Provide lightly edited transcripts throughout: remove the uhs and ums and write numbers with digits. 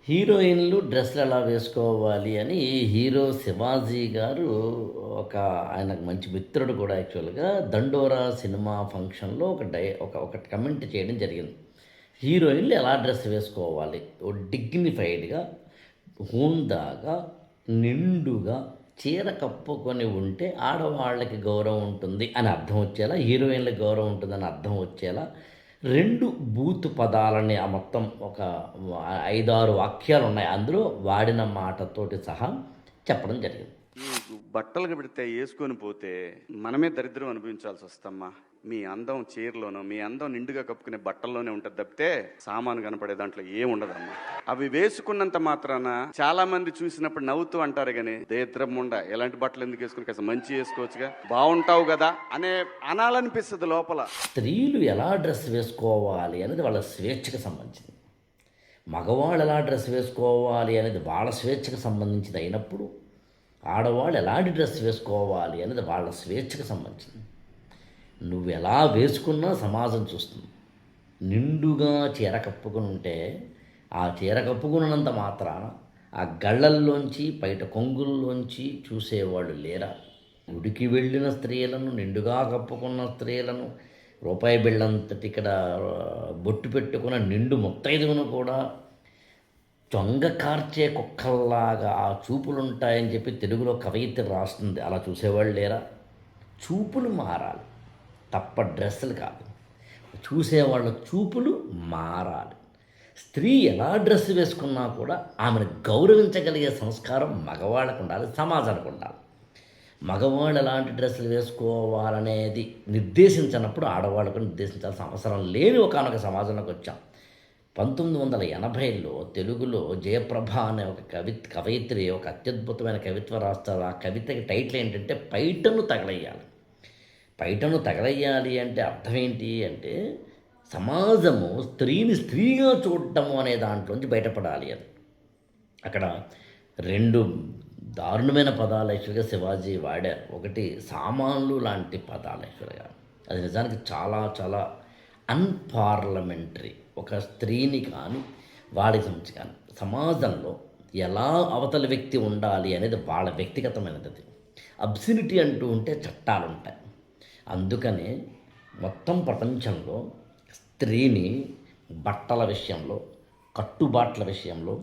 హీరోయిన్‌లు డ్రెస్‌లు ఎలా వేసుకోవాలి అని హీరో 'శివాజీ' గారు ఆయనకు మంచి మిత్రుడు కూడా యాక్చువల్‌గా 'దండోరా' సినిమా ఫంక్షన్‌లో ఒకటి కమెంట్ చేయడం జరిగింది. హీరోయిన్‌లు ఎలా డ్రెస్ వేసుకోవాలి? డిగ్నిఫైడ్‌గా, హుందాగా, నిండుగా చీర కప్పుకొని ఉంటే ఆడవాళ్ళకి గౌరవం ఉంటుంది అని అర్థం వచ్చేలా, హీరోయిన్‌లకి గౌరవం ఉంటుందని అర్థం వచ్చేలా 2 బూతు పదాలని మొత్తం ఒక 5, 6 వాక్యాలున్నాయి. అందులో వాడిన మాటతోటి సహా చెప్పడం జరిగింది. ఈ బట్టలు పెడితే వేసుకొని పోతే మనమే దరిద్రం అనుభవించాల్సి వస్తమ్మా. మీ అందం చీరలోనో, మీ అందం నిండుగా కప్పుకునే బట్టల్లోనే ఉంటుంది తప్పితే సామాను కనపడే దాంట్లో ఏముండదమ్మా. అవి వేసుకున్నంత మాత్రాన చాలా మంది చూసినప్పుడు నవ్వుతూ అంటారు కానీ దేద్రం ఉండ ఎలాంటి బట్టలు ఎందుకు వేసుకుని కాస్త మంచి వేసుకోవచ్చుగా, బాగుంటావు కదా అనే అనాలనిపిస్తుంది లోపల. స్త్రీలు ఎలా డ్రెస్ వేసుకోవాలి అనేది వాళ్ళ స్వేచ్ఛకు సంబంధించింది. మగవాళ్ళు ఎలా డ్రెస్ వేసుకోవాలి అనేది వాళ్ళ స్వేచ్ఛకు సంబంధించింది అయినప్పుడు, ఆడవాళ్ళు ఎలాంటి డ్రెస్ వేసుకోవాలి అనేది వాళ్ళ స్వేచ్ఛకు సంబంధించింది. నువ్వు ఎలా వేసుకున్నా సమాజం చూస్తుంది. నిండుగా చీర కప్పుకుని ఉంటే ఆ చీర కప్పుకున్నంత మాత్రాన ఆ గళ్ళల్లోంచి బయట కొంగుల్లోంచి చూసేవాళ్ళు లేరా? గుడికి వెళ్ళిన స్త్రీలను, నిండుగా కప్పుకున్న స్త్రీలను, రూపాయి బిళ్ళంతటి ఇక్కడ బొట్టు పెట్టుకున్న నిండు ముత్తైదువును కూడా చొంగ కార్చే కుక్కల్లాగా ఆ చూపులుంటాయని చెప్పి తెలుగులో కవయిత్రి రాస్తుంది. అలా చూసేవాళ్ళు లేరా? చూపులు మారాలి తప్ప డ్రెస్సులు కాదు. చూసేవాళ్ళ చూపులు మారాలి. స్త్రీ ఎలా డ్రెస్ వేసుకున్నా కూడా ఆమెను గౌరవించగలిగే సంస్కారం మగవాళ్ళకు ఉండాలి, సమాజానికి ఉండాలి. మగవాళ్ళు ఎలాంటి డ్రెస్సులు వేసుకోవాలనేది నిర్దేశించినప్పుడు ఆడవాళ్ళకు నిర్దేశించాల్సిన అవసరం లేని ఒకానొక సమాజంలోకి వచ్చాం. 1980లో తెలుగులో జయప్రభ అనే ఒక కవయిత్రి ఒక అత్యద్భుతమైన కవిత్వ రాస్తారు. ఆ కవితకి టైటిల్ ఏంటంటే పైటను తగలయ్యాలి. పైటను తగలయ్యాలి అంటే అర్థం ఏంటి అంటే సమాజము స్త్రీని స్త్రీగా చూడటము అనే దాంట్లోంచి బయటపడాలి అని. అక్కడ 2 దారుణమైన పదాలు యాక్చువల్గా శివాజీ వాడారు. ఒకటి సామాన్లు లాంటి పదాలు యాక్చువల్గా అది నిజానికి చాలా చాలా అన్పార్లమెంటరీ. ఒక స్త్రీని కానీ వాడికి సంబంధించి కానీ సమాజంలో ఎలా అవతల వ్యక్తి ఉండాలి అనేది వాళ్ళ వ్యక్తిగతమైనది. అది అబ్సినిటీ అంటూ ఉంటే చట్టాలు ఉంటాయి. అందుకనే మొత్తం ప్రపంచంలో స్త్రీని బట్టల విషయంలో, కట్టుబాట్ల విషయంలో,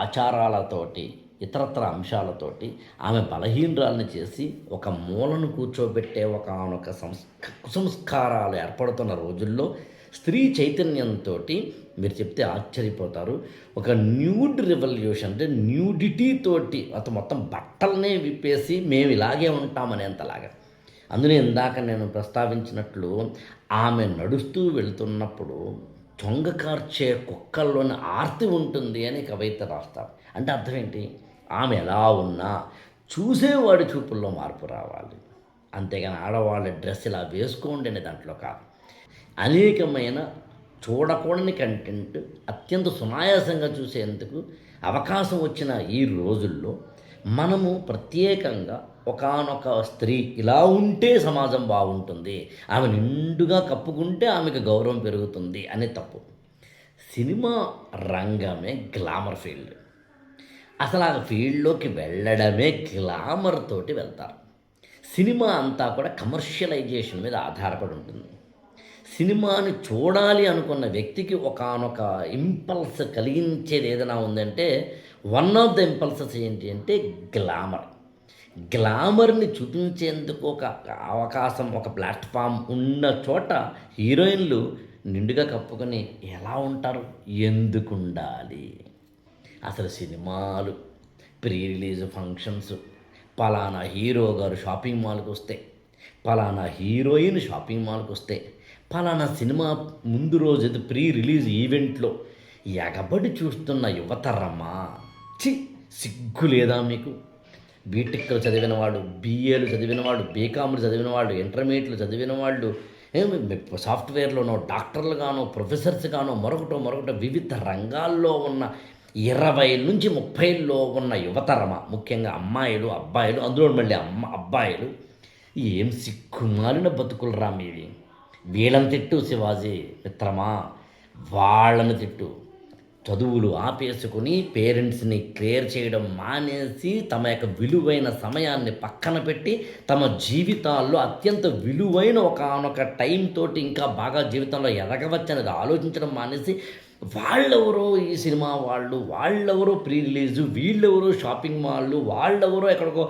ఆచారాలతోటి, ఇతరత్ర అంశాలతోటి ఆమె బలహీనరాలను చేసి ఒక మూలను కూర్చోబెట్టే ఒకానొక కుసంస్కారాలు ఏర్పడుతున్న రోజుల్లో స్త్రీ చైతన్యంతో మీరు చెప్తే ఆశ్చర్యపోతారు. ఒక న్యూడ్ రెవల్యూషన్ అంటే న్యూడిటీ తోటి మొత్తం బట్టలనే విప్పేసి మేము ఇలాగే ఉంటామనేంతలాగా. అందులో ఇందాక నేను ప్రస్తావించినట్లు ఆమె నడుస్తూ వెళుతున్నప్పుడు చొంగ కార్చే కుక్కల్లోని ఆర్తి ఉంటుంది అని కవిత రాస్తారు. అంటే అర్థం ఏంటి? ఆమె ఎలా ఉన్నా చూసేవాడి చూపుల్లో మార్పు రావాలి. అంతేగాని ఆడవాళ్ళ డ్రెస్ ఇలా వేసుకోండి అనే దాంట్లో కాదు. అనేకమైన చూడకూడని కంటెంట్ అత్యంత సునాయాసంగా చూసేందుకు అవకాశం వచ్చిన ఈ రోజుల్లో మనము ప్రత్యేకంగా ఒకానొక స్త్రీ ఇలా ఉంటే సమాజం బాగుంటుంది, ఆమె నిండుగా కప్పుకుంటే ఆమెకు గౌరవం పెరుగుతుంది అనే తప్పు. సినిమా రంగమే గ్లామర్ ఫీల్డ్. అసలు ఆ ఫీల్డ్లోకి వెళ్ళడమే గ్లామర్ తోటి వెళ్తారు. సినిమా అంతా కూడా కమర్షియలైజేషన్ మీద ఆధారపడి ఉంటుంది. సినిమాని చూడాలి అనుకున్న వ్యక్తికి ఒకానొక ఇంపల్స్ కలిగించేది ఏదైనా ఉందంటే వన్ ఆఫ్ ద ఇంపల్సెస్ ఏంటి అంటే గ్లామర్. గ్లామర్ని చూపించేందుకు ఒక అవకాశం, ఒక ప్లాట్ఫామ్ ఉన్న చోట హీరోయిన్లు నిండుగా కప్పుకొని ఎలా ఉంటారు? ఎందుకు ఉండాలి? అసలు సినిమాలు, ప్రీ రిలీజ్ ఫంక్షన్స్, పలానా హీరో గారు షాపింగ్ మాల్కి వస్తే, పలానా హీరోయిన్ షాపింగ్ మాల్కి వస్తే, పలానా సినిమా ముందు రోజు ప్రీ రిలీజ్ ఈవెంట్లో ఎగబడి చూస్తున్న యువతరమ్మా, సిగ్గు లేదా మీకు? బీటెక్లు చదివినవాడు, బీఏలు చదివినవాడు, బీకామ్లు చదివినవాడు, ఇంటర్మీడియట్లు చదివిన వాళ్ళు, సాఫ్ట్వేర్లోనో డాక్టర్లుగానో ప్రొఫెసర్స్గానో మరొకటో వివిధ రంగాల్లో ఉన్న 20 నుంచి 30లో ఉన్న యువతరమా, ముఖ్యంగా అమ్మాయిలు, అబ్బాయిలు, అందులో మళ్ళీ అబ్బాయిలు, ఏం సిగ్గుమాలిన బతుకులు రా మీవి. వీళ్ళని తిట్టు శివాజీ మిత్రమా, వాళ్ళని తిట్టు. చదువులు ఆపేసుకుని పేరెంట్స్ని క్లియర్ చేయడం మానేసి తమ యొక్క విలువైన సమయాన్ని పక్కన పెట్టి తమ జీవితాల్లో అత్యంత విలువైన ఒకానొక టైం తోటి ఇంకా బాగా జీవితంలో ఎదగవచ్చనేది ఆలోచించడం మానేసి వాళ్ళెవరో ఈ సినిమా వాళ్ళెవరో ప్రీ రిలీజు, వీళ్ళెవరో షాపింగ్ మాల్లు, వాళ్ళెవరో ఎక్కడికో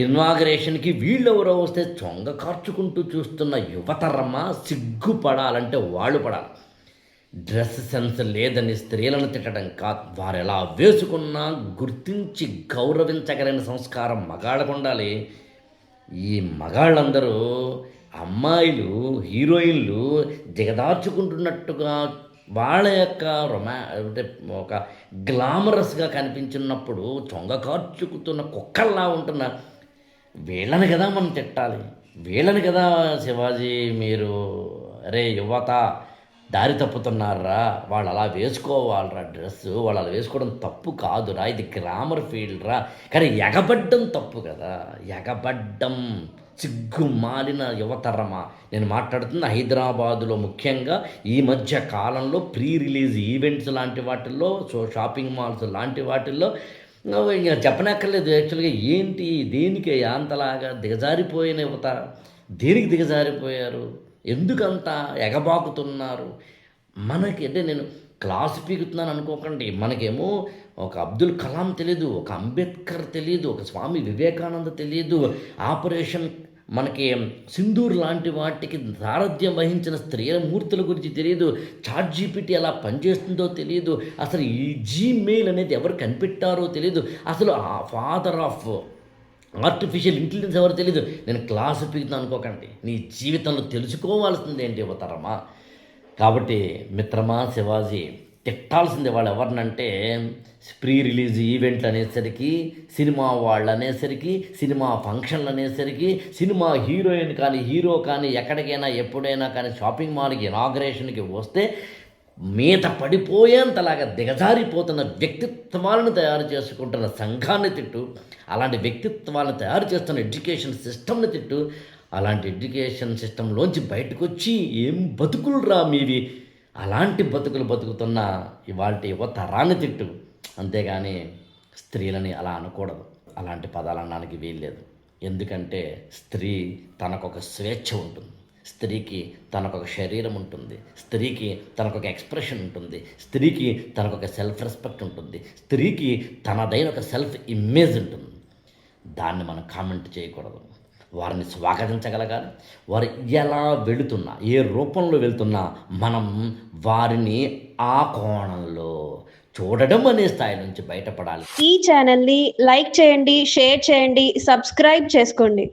ఇనాగరేషన్కి, వీళ్ళెవరో వస్తే చొంగ కార్చుకుంటూ చూస్తున్న యువతరమ్మ సిగ్గుపడాలంటే వాళ్ళు పడాలి. డ్రెస్ సెన్స్ లేదని స్త్రీలను తిట్టడం కాదు, వారు ఎలా వేసుకున్నా గుర్తించి గౌరవించగలిగిన సంస్కారం మగాళ్ళకు ఉండాలి. ఈ మగాళ్ళందరూ అమ్మాయిలు హీరోయిన్లు దిగదార్చుకుంటున్నట్టుగా వాళ్ళ యొక్క అంటే ఒక గ్లామరస్గా కనిపించినప్పుడు చొంగ కార్చుకుతున్న కుక్కల్లా ఉంటున్న వీళ్ళని కదా మనం తిట్టాలి. వీళ్ళని కదా శివాజీ మీరు అరే యువత దారి తప్పుతున్నారా, వాళ్ళు అలా వేసుకోవాలరా డ్రెస్సు, వాళ్ళు అలా వేసుకోవడం తప్పు కాదురా, ఇది గ్రామర్ ఫీల్డ్ రా. కానీ ఎగబడ్డం తప్పు కదా, ఎగబడ్డం సిగ్గుమాలిన యువతరమా. నేను మాట్లాడుతున్న హైదరాబాదులో ముఖ్యంగా ఈ మధ్య కాలంలో ప్రీ రిలీజ్ ఈవెంట్స్ లాంటి వాటిల్లో, షాపింగ్ మాల్స్ లాంటి వాటిల్లో ఇంకా చెప్పనక్కర్లేదు. యాక్చువల్గా ఏంటి దేనికి అంతలాగా దిగజారిపోయిన యువత, దేనికి దిగజారిపోయారు, ఎందుకంత ఎగబాకుతున్నారు? మనకి అంటే నేను క్లాసు పీకుతున్నాను అనుకోకండి, మనకేమో ఒక అబ్దుల్ కలాం తెలీదు, ఒక అంబేద్కర్ తెలీదు, ఒక స్వామి వివేకానంద తెలీదు, ఆపరేషన్ మనకి సింధూర్ లాంటి వాటికి సారథ్యం వహించిన స్త్రీల మూర్తుల గురించి తెలియదు, చాట్ జీపీటీ ఎలా పనిచేస్తుందో తెలియదు, అసలు ఈ జీమెయిల్ అనేది ఎవరు కనిపెట్టారో తెలియదు, అసలు ఆ ఫాదర్ ఆఫ్ ఆర్టిఫిషియల్ ఇంటెలిజెన్స్ ఎవరు తెలీదు. నేను క్లాసు పీకుతాను అనుకోకండి, నీ జీవితంలో తెలుసుకోవాల్సింది ఏంటి యువతరమా. కాబట్టి మిత్రమా శివాజీ తిట్టాల్సింది వాళ్ళు ఎవరినంటే ప్రీ రిలీజ్ ఈవెంట్లు అనేసరికి, సినిమా వాళ్ళు అనేసరికి, సినిమా ఫంక్షన్లు అనేసరికి, సినిమా హీరోయిన్ కానీ హీరో కానీ ఎక్కడికైనా ఎప్పుడైనా కానీ షాపింగ్ మాల్కి ఇనాగరేషన్కి వస్తే మీద పడిపోయేంతలాగా దిగజారిపోతున్న వ్యక్తిత్వాలను తయారు చేసుకుంటున్న సంఘాన్ని తిట్టు, అలాంటి వ్యక్తిత్వాలను తయారు చేస్తున్న ఎడ్యుకేషన్ సిస్టమ్ని తిట్టు, అలాంటి ఎడ్యుకేషన్ సిస్టంలోంచి బయటకు వచ్చి ఏం బతుకులు రా మీవి, అలాంటి బతుకులు బతుకుతున్న ఇవాళ యువతరాన్ని తిట్టు. అంతేగాని స్త్రీలని అలా అనకూడదు, అలాంటి పదాలు అనడానికి వీల్లేదు. ఎందుకంటే స్త్రీ తనకొక స్వేచ్ఛ ఉంటుంది, స్త్రీకి తనకొక శరీరం ఉంటుంది, స్త్రీకి తనకొక ఎక్స్ప్రెషన్ ఉంటుంది, స్త్రీకి తనకొక సెల్ఫ్ రెస్పెక్ట్ ఉంటుంది, స్త్రీకి తనదైన ఒక సెల్ఫ్ ఇమేజ్ ఉంటుంది. దాన్ని మనం కామెంట్ చేయకూడదు, వారిని స్వాగతించగలగాలి. వారు ఎలా వెళుతున్నా, ఏ రూపంలో వెళ్తున్నా మనం వారిని ఆ కోణంలో చూడడం అనే స్థాయి నుంచి బయటపడాలి. ఈ ఛానల్ని లైక్ చేయండి, షేర్ చేయండి, సబ్స్క్రైబ్ చేసుకోండి.